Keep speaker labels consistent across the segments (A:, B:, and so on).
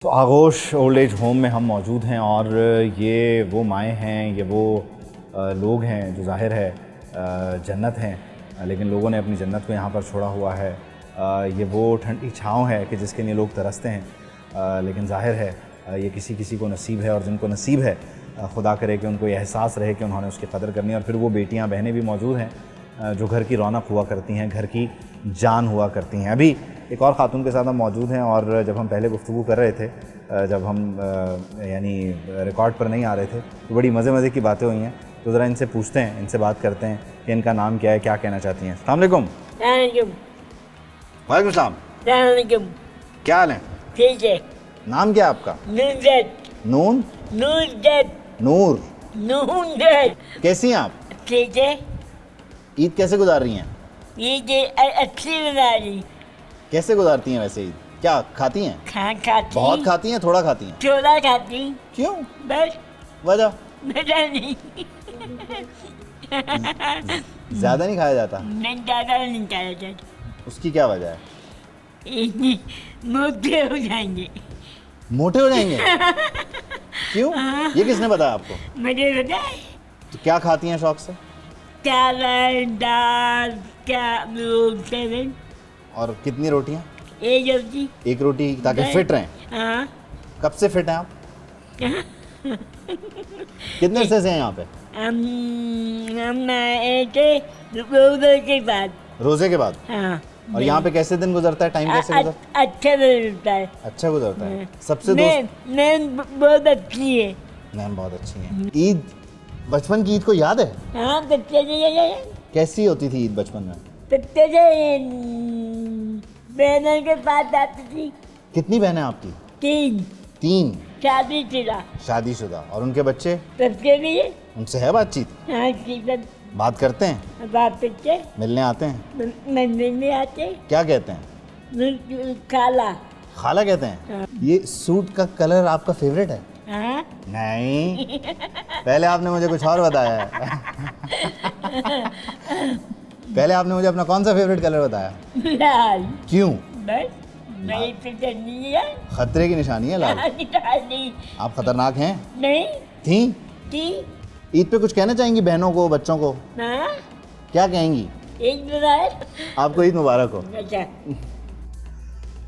A: तो आगोश old age home में हम मौजूद हैं और ये वो माएँ हैं, ये वो लोग हैं जो ज़ाहिर है जन्नत हैं, लेकिन लोगों ने अपनी जन्नत को यहाँ पर छोड़ा हुआ है। ये वो ठंडी छाँव है कि जिसके लिए लोग तरसते हैं, लेकिन ज़ाहिर है ये किसी किसी को नसीब है, और जिनको नसीब है खुदा करे कि उनको ये एहसास रहे कि उन्होंने उसकी कदर करनी है। और फिर वो बेटियाँ बहनें भी मौजूद हैं जो घर की रौनक हुआ करती हैं, घर की जान हुआ करती हैं। अभी एक और ख़ातून के साथ हम मौजूद हैं, और जब हम पहले गुफ्तगू कर रहे थे, जब हम यानी रिकॉर्ड पर नहीं आ रहे थे, तो बड़ी मज़े की बातें हुई हैं। तो ज़रा इनसे पूछते हैं, इनसे बात करते हैं कि इनका नाम क्या है, क्या कहना चाहती हैं। अस्सलाम वालेकुम। वालेकुम सलाम। क्या हाल है?
B: ठीक है।
A: नाम क्या है आपका? नून। नूर। कैसी हैं आप?
B: ठीक है।
A: ईद कैसे गुजार रही हैं?
B: ईद अच्छी बना रही।
A: कैसे गुजारती हैं वैसे ईद? क्या खाती हैं?
B: खाती।
A: बहुत खाती हैं, थोड़ा खाती हैं?
B: थोड़ा खाती।
A: क्यों?
B: बस
A: वजह?
B: मजा नहीं।
A: ज़्यादा नहीं खाया जाता?
B: ज़्यादा नहीं खाया जाता।
A: उसकी क्या वजह है?
B: मोटे हो जाएंगे।
A: मोटे हो जाएंगे? क्यों? ये किसने बताया आपको?
B: मुझे बताए।
A: तो क्या खाती हैं शौक से?
B: चावल, दाल, सेवन।
A: और कितनी रोटियां?
B: एक रोटी।
A: एक रोटी, ताकि फिट रहें।
B: हाँ।
A: कब से फिट हैं आप? कितने अरसे से हैं यहाँ पे?
B: हम आए थे रोज़े के बाद।
A: रोजे के बाद?
B: हाँ।
A: और यहाँ पे कैसे दिन गुजरता है, टाइम कैसे गुजरता है?
B: अच्छा गुजरता है।
A: अच्छा गुजरता है। सबसे दोस्त?
B: नैन बहुत अच्छी है।
A: नैन बहुत अच्छी है। ईद, बचपन की ईद को याद है?
B: हाँ, बच्चे
A: कैसी होती थी ईद बचपन में?
B: बच्चे बहनों के पास जाती थी।
A: कितनी बहनें आपकी? तीन। शादीशुदा। और उनके बच्चे?
B: बच्चे भी है।
A: उनसे है बातचीत?
B: हाँ, ठीक है।
A: बात करते हैं?
B: बाप बच्चे
A: मिलने आते हैं?
B: मिलने नहीं आते।
A: क्या कहते हैं?
B: खाला।
A: खाला कहते हैं? ये सूट का कलर आपका फेवरेट है?
B: हाँ?
A: नहीं, पहले आपने मुझे कुछ और बताया है। पहले आपने मुझे अपना कौन सा फेवरेट कलर बताया?
B: लाल।
A: क्यों?
B: बस मेरी पसंद है।
A: खतरे की निशानी है लाल।
B: नहीं।
A: आप खतरनाक हैं?
B: नहीं
A: थी? ईद पे कुछ कहना चाहेंगी बहनों को, बच्चों को?
B: हाँ?
A: क्या कहेंगी?
B: एक मुबारक।
A: आपको ईद मुबारक हो।
B: अच्छा।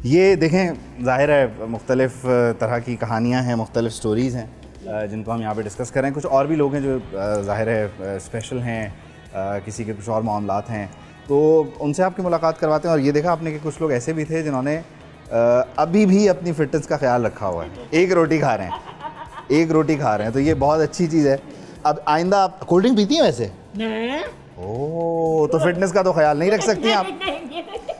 A: ये देखें, ज़ाहिर है मुख्तलिफ़ तरह की कहानियाँ हैं, मुख्तलिफ़ स्टोरीज़ हैं जिनको हम यहाँ पे डिस्कस कर रहे हैं। कुछ और भी लोग हैं जो ज़ाहिर है स्पेशल हैं, किसी के कुछ और मामलात हैं, तो उनसे आपकी मुलाकात करवाते हैं। और ये देखा आपने कि कुछ लोग ऐसे भी थे जिन्होंने अभी भी अपनी फ़िटनेस का ख्याल रखा हुआ है। एक रोटी खा रहे हैं, तो ये बहुत अच्छी चीज़ है। अब आइंदा आप कोल्ड ड्रिंक पीती हैं वैसे? ओह, तो फिटनेस का तो ख्याल नहीं रख सकती आप।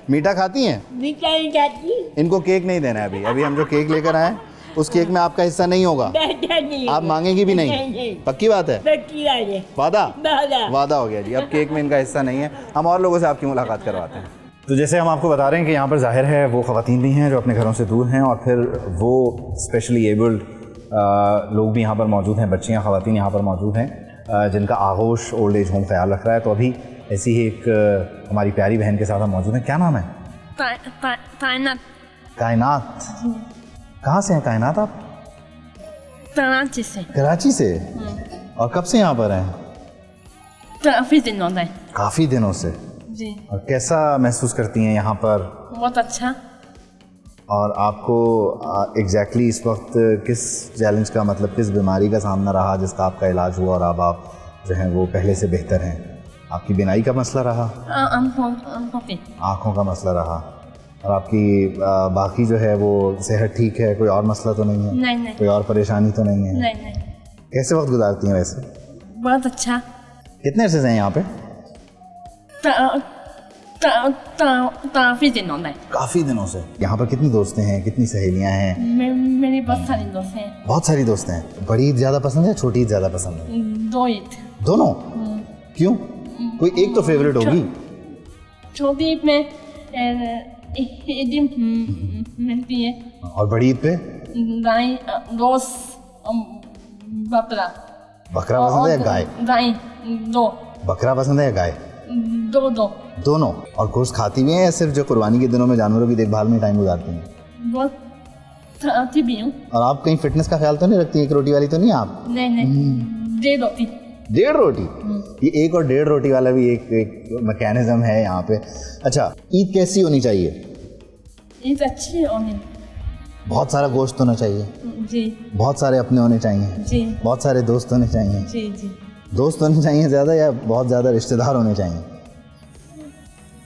A: मीठा खाती हैं?
B: मीठा नहीं खाती।
A: इनको केक नहीं देना है अभी हम जो केक लेकर आए उस केक में आपका हिस्सा नहीं होगा।
B: नहीं।
A: आप मांगेंगी भी नहीं? पक्की बात है?
B: पक्की बात है।
A: वादा हो गया जी। अब केक में इनका हिस्सा नहीं है। हम और लोगों से आपकी मुलाकात करवाते हैं। तो जैसे हम आपको बता रहे हैं कि यहाँ पर ज़ाहिर है वो ख़वातीन भी हैं जो अपने घरों से दूर हैं, और फिर वो स्पेशली एबल्ड लोग भी यहाँ पर मौजूद हैं, बच्चियाँ, ख़वातीन यहाँ पर मौजूद हैं जिनका आगोश ओल्ड एज होम ख्याल रख रहा है। तो अभी ऐसी ही एक हमारी प्यारी बहन के साथ हम मौजूद हैं। क्या नाम है? कायनात। कहाँ से हैं कायनात आप?
C: कराची से।
A: कराची से? और कब से यहाँ पर हैं? काफ़ी दिनों से
C: जी।
A: और कैसा महसूस करती हैं यहाँ पर?
C: बहुत अच्छा।
A: और आपको एग्जैक्टली इस वक्त किस चैलेंज का, मतलब किस बीमारी का सामना रहा जिसका आपका इलाज हुआ और अब आप जो हैं वो पहले से बेहतर हैं? आपकी बीनाई का मसला रहा? आँखों का मसला रहा। और आपकी बाकी जो है वो सेहत ठीक है? कोई और मसला तो नहीं है?
C: नहीं।
A: कोई और परेशानी तो नहीं है?
C: नहीं।
A: कैसे वक्त गुजारती हैं वैसे?
C: बहुत अच्छा।
A: कितने अरसे से हैं यहाँ पे? काफ़ी दिनों से। यहाँ पर कितनी दोस्तें हैं, कितनी सहेलियाँ हैं?
C: मेरी बहुत सारी दोस्त हैं।
A: बहुत सारी दोस्तें हैं। बड़ी ईद ज़्यादा पसंद है, छोटी ईद ज़्यादा पसंद है?
C: दो ईद।
A: दोनों? क्यों? कोई एक तो फेवरेट होगी?
C: छोटी ईद में ईद मिलती है।
A: और बड़ी ईद पे?
C: बकरा
A: पसंद है या गाय?
C: गाय। दो।
A: बकरा पसंद है या गाय?
C: दो।
A: दोनों। और गोश्त खाती भी हैं या सिर्फ जो कुर्बानी के दिनों में जानवरों की देखभाल में टाइम गुजारती हैं?
C: बहुत खाती भी हूँ।
D: और आप कहीं फिटनेस का ख्याल तो नहीं रखती? एक रोटी वाली तो नहीं आप?
C: नहीं नहीं, 1.5 रोटी।
D: 1.5 रोटी? ये 1 और 1.5 रोटी वाला भी एक मैकेनिज्म है यहाँ पे। अच्छा, ईद कैसी होनी चाहिए?
C: ईद अच्छी होनी।
D: बहुत सारा गोश्त होना चाहिए,
C: जी
D: बहुत सारे अपने होने चाहिए,
C: जी
D: बहुत सारे दोस्त होने चाहिए।
C: जी जी,
D: दोस्त होने चाहिए ज़्यादा या बहुत ज़्यादा रिश्तेदार होने चाहिए?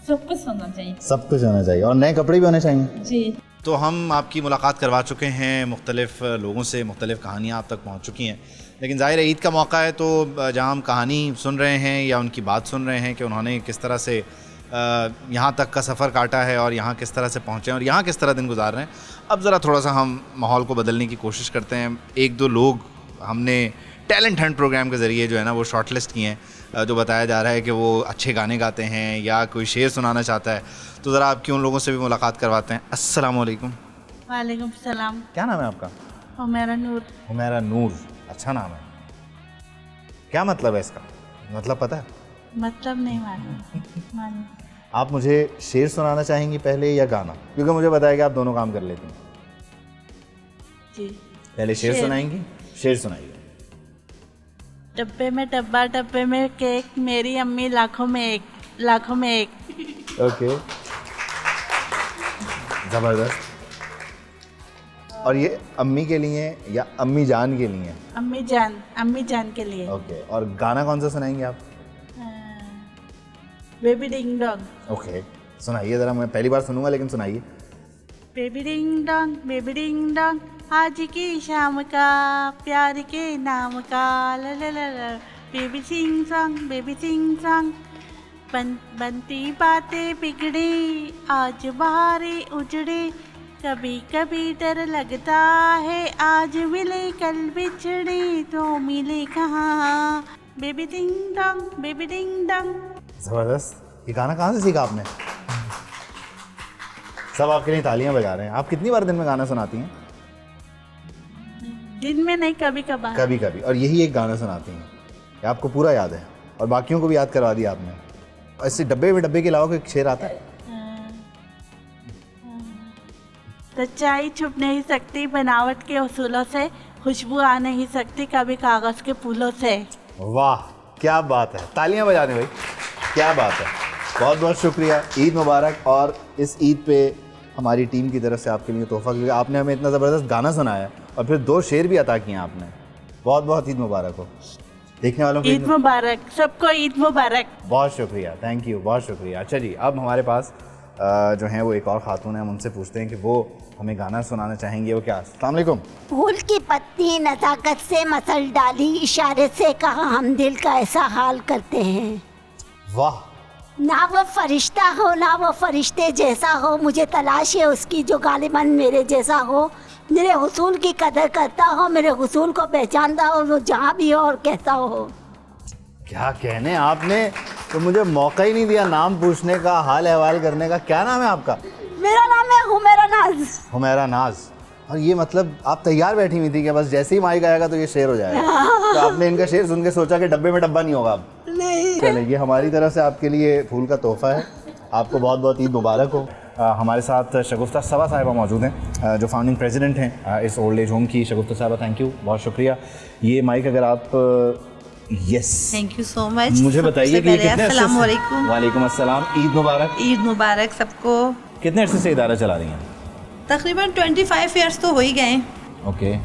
C: सब कुछ होना चाहिए।
D: सब कुछ होना चाहिए, और नए कपड़े भी होने चाहिए।
C: जी।
A: तो हम आपकी मुलाकात करवा चुके हैं, मुख्तलिफ़ लोगों से मुख्तलिफ़ कहानियाँ आप तक पहुँच चुकी हैं, लेकिन ज़ाहिर है ईद का मौका है तो जहाँ हम कहानी सुन रहे हैं या उनकी बात सुन रहे हैं कि उन्होंने किस तरह से यहाँ तक का सफ़र काटा है और यहाँ किस तरह से पहुँचे हैं और यहाँ किस तरह दिन गुजार रहे हैं, अब ज़रा थोड़ा सा हम माहौल को बदलने की कोशिश करते हैं। 1-2 लोग हमने टैलेंट हंट प्रोग्राम के ज़रिए जो है ना वो शॉर्ट लिस्ट किए हैं, जो बताया जा रहा है कि वो अच्छे गाने गाते हैं या कोई शेर सुनाना चाहता है, तो ज़रा आपकी उन लोगों से भी मुलाकात करवाते हैं। अस्सलाम वालेकुम।
B: वालेकुम सलाम।
A: क्या नाम है आपका?
B: हुमैरा नूर।
A: हुमैरा नूर, अच्छा नाम है। क्या मतलब है इसका? मतलब पता है?
B: मतलब नहीं मालूम।
A: आप मुझे शेर सुनाना चाहेंगी पहले या गाना? क्योंकि मुझे पता है कि आप दोनों काम कर लेती हैं।
B: जी।
A: पहले शेर सुनाएंगी? शेर सुनाइए।
B: डब्बे में डब्बा, डब्बे में केक, मेरी अम्मी लाखों में एक, लाखों में एक।
A: ओके, ज़बरदस्त। और ये अम्मी के लिए या अम्मी जान के लिए?
B: अम्मी जान के लिए।
A: ओके, और गाना कौन सा सुनाएंगे आप?
B: Baby ding dong.
A: ओके, सुनाइए ज़रा, मैं पहली बार सुनूंगा लेकिन सुनाइए।
B: बेबी डिंग डोंग, आज की शाम का प्यार के नाम का, ला ला ला ला, बेबी सिंग सॉन्ग, बनती बातें बिगड़ी, आज बहारें उजड़े, कभी कभी डर लगता है, आज मिले कल बिछड़े, तो मिले कहाँ, बेबी डिंग डोंग।
A: ज़बरदस्त। ये गाना कहाँ से सीखा आपने? सब आपके लिए तालियां बजा रहे हैं। आप कितनी बार दिन में गाना सुनाती हैं?
B: दिन में नहीं, कभी कभार।
A: कभी कभी। और यही एक गाना सुनाती हैं कि आपको पूरा याद है और बाकियों को भी याद करवा दिया आपने। ऐसे डब्बे के अलावा कोई शेर आता है?
B: सच्चाई छुप नहीं सकती बनावट के उसूलों से, खुशबू आ नहीं सकती कभी कागज़ के फूलों से।
A: वाह, क्या बात है, तालियां बजा दें भाई, क्या बात है। बहुत बहुत शुक्रिया, ईद मुबारक। और इस ईद पे हमारी टीम की तरफ से आपके लिए तोहफा, क्योंकि आपने हमें इतना ज़बरदस्त गाना सुनाया और फिर 2 शेर भी अता किए आपने। बहुत बहुत ईद मुबारक हो। देखने वालों को
B: ईद मुबारक, सबको ईद मुबारक।
A: बहुत शुक्रिया, थैंक यू, बहुत शुक्रिया। अच्छा जी, अब हमारे पास जो हैं वो एक और ख़ातून है, हम उनसे पूछते हैं कि वो हमें गाना सुनाना चाहेंगे। वो क्या? अस्सलाम वालेकुम।
E: फूल की पत्ती नज़ाकत से मसल डाली, इशारे से कहा हम दिल का ऐसा हाल करते हैं।
A: वाह।
E: ना वो फरिश्ता हो ना वो फरिश्ते जैसा हो, मुझे तलाश है उसकी जो गालिबन मेरे जैसा हो, मेरे हुसूल की कदर करता हो, मेरे हुसूल को पहचानता हो, वो जहाँ भी हो और कैसा हो।
A: क्या कहने आपने तो मुझे मौका ही नहीं दिया नाम पूछने का, हाल अहवाल करने का। क्या नाम है आपका?
E: मेरा नाम है हुमैरा नाज।
A: हुमैरा नाज। और ये मतलब आप तैयार बैठी हुई थी कि बस जैसे ही माइक आएगा तो ये शेर हो जाएगा? तो आपने इनका शेर सुन के सोचा कि डब्बे में डब्बा नहीं होगा अब?
E: नहीं।
A: चले, ये हमारी तरफ से आपके लिए फूल का तोहफा है। आपको बहुत बहुत ईद मुबारक हो। हमारे साथ शगुफ्ता सबा साहिबा मौजूद हैं, जो फाउंडिंग प्रेसिडेंट हैं इस ओल्ड एज होम की। शगुफ्ता साहिबा, थैंक यू, बहुत शुक्रिया। ये माइक अगर आप, yes,
F: thank you so much.
A: मुझे बताइए कि कितने
F: अस्सलाम वालेकुम।
A: वालेकुम अस्सलाम, ईद मुबारक।
F: ईद मुबारक सबको।
A: कितने अरसे से इदारा चला रही हैं?
F: तकरीबन 25 ईयर्स तो हो ही गए।
A: ओके,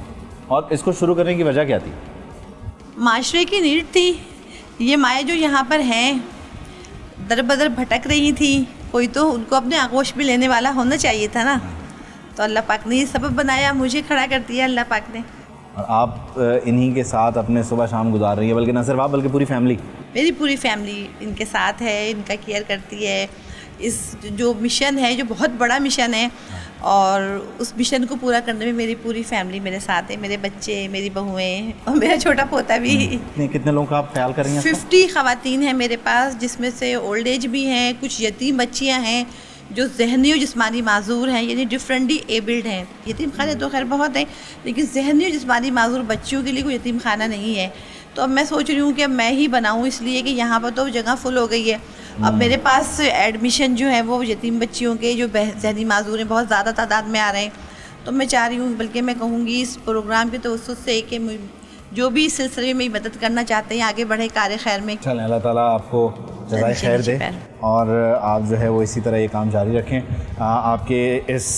A: और इसको शुरू करने की वजह क्या थी?
F: माशरे की नीड थी। ये माएँ जो यहाँ पर हैं दर बदर भटक रही थी, कोई तो उनको अपने आगोश में लेने वाला होना चाहिए था ना, तो अल्लाह पाक ने ये सबब बनाया, मुझे खड़ा कर दिया अल्लाह पाक ने।
A: और आप इन्हीं के साथ अपने सुबह शाम गुजार रही हैं, बल्कि न सिर्फ आप बल्कि पूरी फैमिली?
F: मेरी पूरी फैमिली इनके साथ है, इनका केयर करती है। इस जो मिशन है, जो बहुत बड़ा मिशन है, और उस मिशन को पूरा करने में मेरी पूरी फैमिली मेरे साथ है, मेरे बच्चे, मेरी बहुएं और मेरा छोटा पोता भी।
A: कितने लोगों का आप ख्याल कर रही हैं?
F: 50 ख़वातीन हैं मेरे पास, जिसमें से ओल्ड एज भी हैं, कुछ यतीम बच्चियां हैं जो ज़हनी और जिस्मानी माजूर हैं, यानी डिफरेंटली एबल्ड हैं। यतीम खाने तो खैर बहुत हैं, लेकिन ज़हनी और जिस्मानी माजूर बच्चियों के लिए कोई यतीम खाना नहीं है। तो अब मैं सोच रही हूँ कि अब मैं ही बनाऊँ, इसलिए कि यहाँ पर तो जगह फुल हो गई है। अब मेरे पास एडमिशन जो है वो यतीम बच्चियों के जो ज़हनी माजूर हैं बहुत ज़्यादा तादाद में आ रहे हैं, तो मैं चाह रही हूँ, बल्कि मैं कहूँगी इस प्रोग्राम के तवज्जुह से कि जो भी इस सिलसिले में मदद करना चाहते हैं आगे बढ़े कार्य खैर में।
A: चलें, अल्लाह ताला आपको जज़ाए खैर दे और आप जो है वो इसी तरह ये काम जारी रखें। आपके इस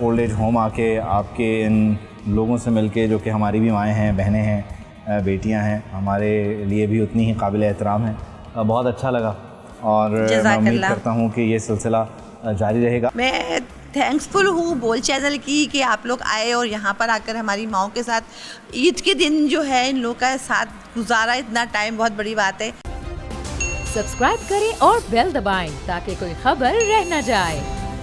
A: ओल्ड एज होम आके आपके इन लोगों से मिलके, जो कि हमारी भी माएँ हैं, बहनें हैं, बेटियां हैं, हमारे लिए भी उतनी ही काबिल एहतराम हैं, बहुत अच्छा लगा और मैं उम्मीद करता हूँ कि ये सिलसिला जारी रहेगा।
F: मैं थैंक्सफुल हूँ बोल चैनल की कि आप लोग आए और यहाँ पर आकर हमारी माओं के साथ ईद के दिन जो है इन लोग का साथ गुजारा, इतना टाइम बहुत बड़ी बात है।
G: सब्सक्राइब करें और बेल दबाएं ताकि कोई खबर रह न जाए।